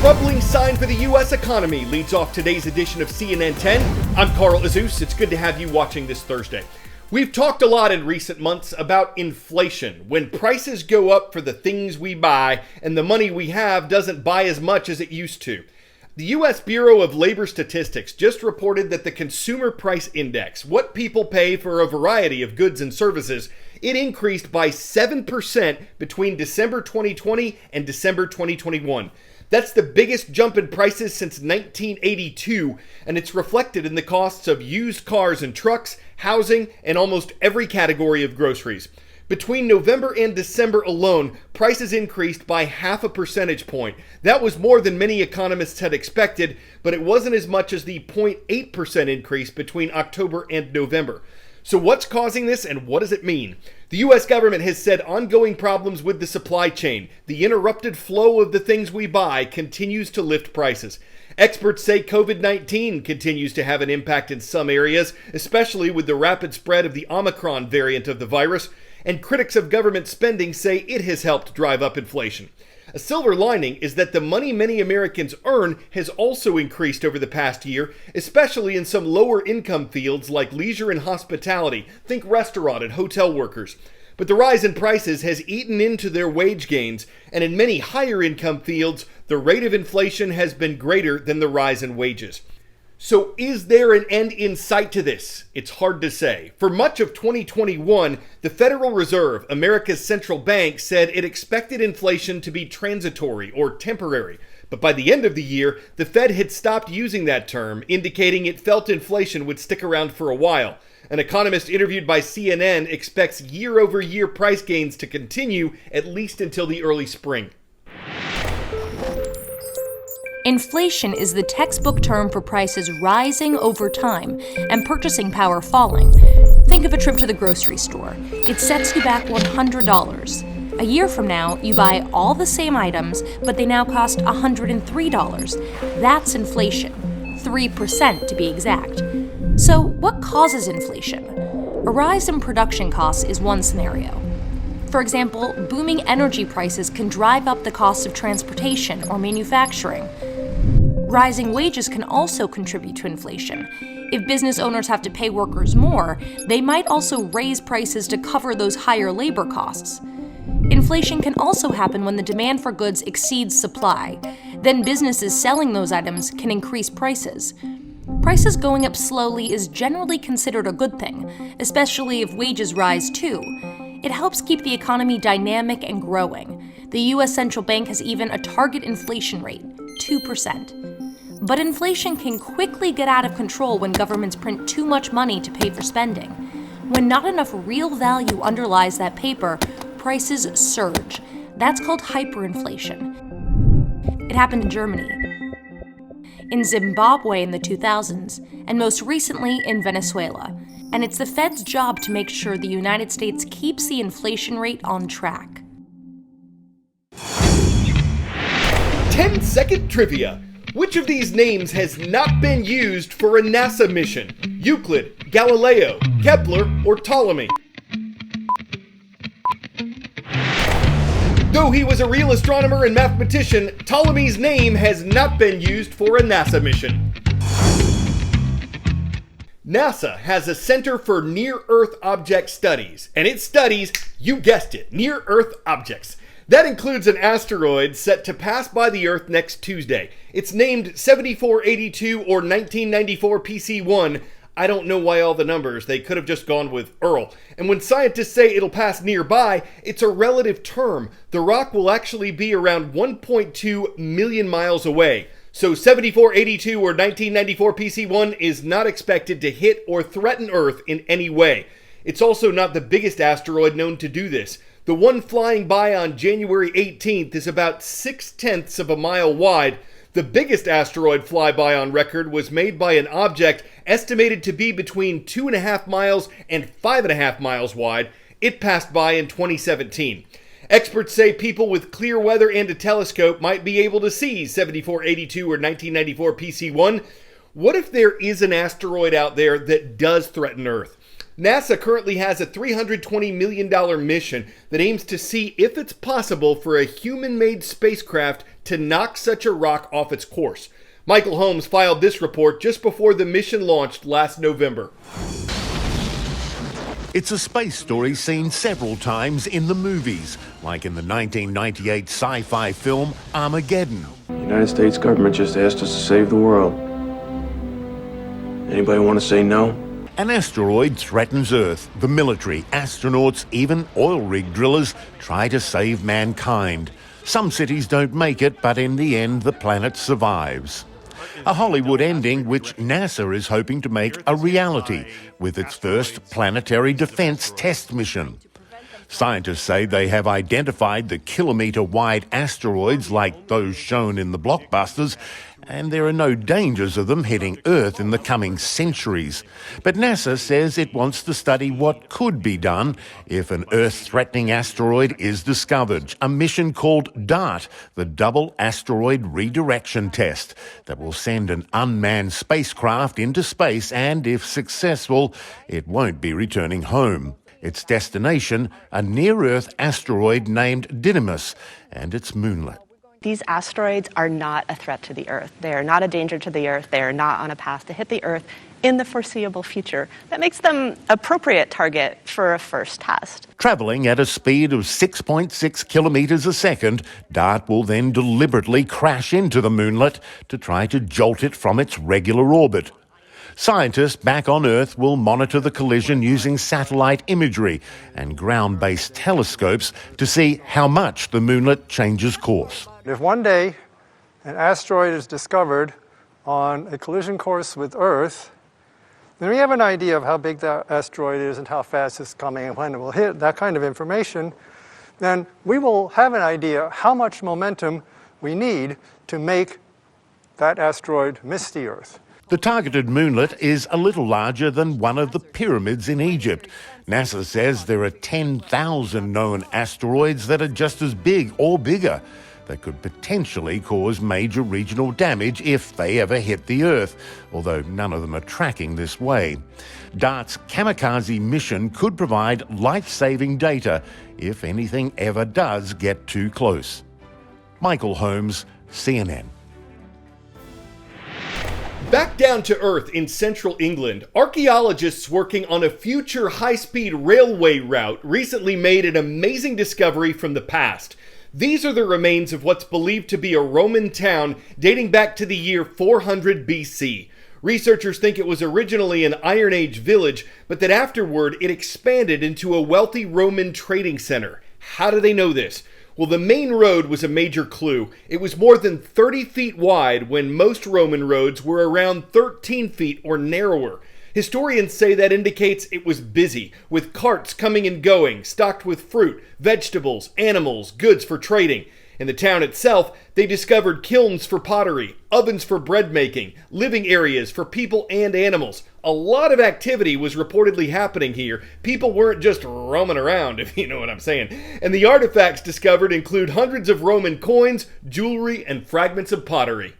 troubling sign for the U.S. economy leads off today's edition of CNN 10. I'm Carl Azus. It's good to have you watching this Thursday. We've talked a lot in recent months about inflation, when prices go up for the things we buy and the money we have doesn't buy as much as it used to. The U.S. Bureau of Labor Statistics just reported that the Consumer Price Index, what people pay for a variety of goods and services, it increased by 7% between December 2020 and December 2021. That's the biggest jump in prices since 1982, and it's reflected in the costs of used cars and trucks, housing, and almost every category of groceries. Between November and December alone, prices increased by 0.5 percentage point. That was more than many economists had expected, but it wasn't as much as the 0.8% increase between October and November. So what's causing this and what does it mean? The U.S. government has said ongoing problems with the supply chain, the interrupted flow of the things we buy, continues to lift prices. Experts say COVID-19 continues to have an impact in some areas, especially with the rapid spread of the Omicron variant of the virus, and critics of government spending say it has helped drive up inflation. A silver lining is that the money many Americans earn has also increased over the past year, especially in some lower income fields like leisure and hospitality, think restaurant and hotel workers. But the rise in prices has eaten into their wage gains, and in many higher income fields, the rate of inflation has been greater than the rise in wages. So is there an end in sight to this? It's hard to say. For much of 2021, the Federal Reserve, America's central bank, said it expected inflation to be transitory or temporary. But by the end of the year, the Fed had stopped using that term, indicating it felt inflation would stick around for a while. An economist interviewed by CNN expects year-over-year price gains to continue at least until the early spring. Inflation is the textbook term for prices rising over time and purchasing power falling. Think of a trip to the grocery store. It sets you back $100. A year from now, you buy all the same items, but they now cost $103. That's inflation, 3% to be exact. So what causes inflation? A rise in production costs is one scenario. For example, booming energy prices can drive up the cost of transportation or manufacturing. Rising wages can also contribute to inflation. If business owners have to pay workers more, they might also raise prices to cover those higher labor costs. Inflation can also happen when the demand for goods exceeds supply. Then businesses selling those items can increase prices. Prices going up slowly is generally considered a good thing, especially if wages rise too. It helps keep the economy dynamic and growing. The U.S. Central Bank has even a target inflation rate, 2%. But inflation can quickly get out of control when governments print too much money to pay for spending. When not enough real value underlies that paper, prices surge. That's called hyperinflation. It happened in Germany, in Zimbabwe in the 2000s, and most recently in Venezuela. And it's the Fed's job to make sure the United States keeps the inflation rate on track. 10-second trivia. Which of these names has not been used for a NASA mission? Euclid, Galileo, Kepler, or Ptolemy? Though he was a real astronomer and mathematician, Ptolemy's name has not been used for a NASA mission. NASA has a Center for Near-Earth Object Studies, and it studies, you guessed it, near-Earth objects. That includes an asteroid set to pass by the Earth next Tuesday. It's named 7482 or 1994 PC1. I don't know why all the numbers. They could have just gone with Earl. And when scientists say it'll pass nearby, it's a relative term. The rock will actually be around 1.2 million miles away. So 7482 or 1994 PC1 is not expected to hit or threaten Earth in any way. It's also not the biggest asteroid known to do this. The one flying by on January 18th is about 0.6 of a mile wide. The biggest asteroid flyby on record was made by an object estimated to be between 2.5 miles and 5.5 miles wide. It passed by in 2017. Experts say people with clear weather and a telescope might be able to see 7482 or 1994 PC1. What if there is an asteroid out there that does threaten Earth? NASA currently has a $320 million mission that aims to see if it's possible for a human-made spacecraft to knock such a rock off its course. Michael Holmes filed this report just before the mission launched last November. It's a space story seen several times in the movies, like in the 1998 sci-fi film Armageddon. The United States government just asked us to save the world. Anybody want to say no? An asteroid threatens Earth. The military, astronauts, even oil rig drillers try to save mankind. Some cities don't make it, but in the end, the planet survives. A Hollywood ending which NASA is hoping to make a reality with its first planetary defense test mission. Scientists say they have identified the kilometre-wide asteroids like those shown in the blockbusters, and there are no dangers of them hitting Earth in the coming centuries. But NASA says it wants to study what could be done if an Earth-threatening asteroid is discovered. A mission called DART, the Double Asteroid Redirection Test, that will send an unmanned spacecraft into space and, if successful, it won't be returning home. Its destination, a near-Earth asteroid named Dynamis and its moonlet. These asteroids are not a threat to the Earth. They are not a danger to the Earth. They are not on a path to hit the Earth in the foreseeable future. That makes them appropriate target for a first test. Travelling at a speed of 6.6 kilometres a second, DART will then deliberately crash into the moonlet to try to jolt it from its regular orbit. Scientists back on Earth will monitor the collision using satellite imagery and ground-based telescopes to see how much the moonlet changes course. If one day an asteroid is discovered on a collision course with Earth, then we have an idea of how big that asteroid is and how fast it's coming and when it will hit, that kind of information. Then we will have an idea how much momentum we need to make that asteroid miss the Earth. The targeted moonlet is a little larger than one of the pyramids in Egypt. NASA says there are 10,000 known asteroids that are just as big or bigger that could potentially cause major regional damage if they ever hit the Earth, although none of them are tracking this way. DART's kamikaze mission could provide life-saving data if anything ever does get too close. Michael Holmes, CNN. Back down to Earth in central England, archaeologists working on a future high-speed railway route recently made an amazing discovery from the past. These are the remains of what's believed to be a Roman town dating back to the year 400 BC. Researchers think it was originally an Iron Age village, but that afterward it expanded into a wealthy Roman trading center. How do they know this? Well, the main road was a major clue. It was more than 30 feet wide when most Roman roads were around 13 feet or narrower. Historians say that indicates it was busy, with carts coming and going, stocked with fruit, vegetables, animals, goods for trading. In the town itself, they discovered kilns for pottery, ovens for bread making, living areas for people and animals. A lot of activity was reportedly happening here. People weren't just roaming around, if you know what I'm saying. And the artifacts discovered include hundreds of Roman coins, jewelry, and fragments of pottery.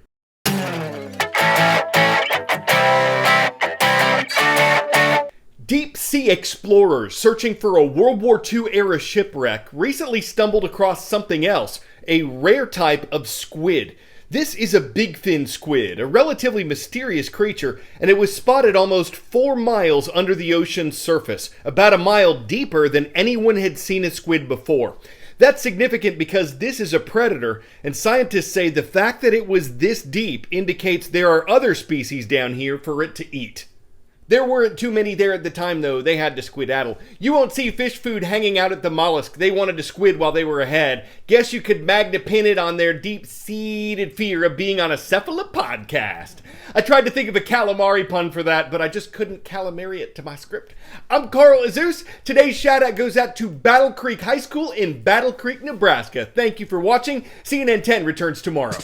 Deep sea explorers searching for a World War II-era shipwreck recently stumbled across something else, a rare type of squid. This is a bigfin squid, a relatively mysterious creature, and it was spotted almost 4 miles under the ocean's surface, about a mile deeper than anyone had seen a squid before. That's significant because this is a predator, and scientists say the fact that it was this deep indicates there are other species down here for it to eat. There weren't too many there at the time, though. They had to squid-addle. You won't see fish food hanging out at the mollusk. They wanted to squid while they were ahead. Guess you could magna pin it on their deep-seated fear of being on a cephalopodcast. I tried to think of a calamari pun for that, but I just couldn't calamari it to my script. I'm Carl Azus. Today's shout-out goes out to Battle Creek High School in Battle Creek, Nebraska. Thank you for watching. CNN 10 returns tomorrow.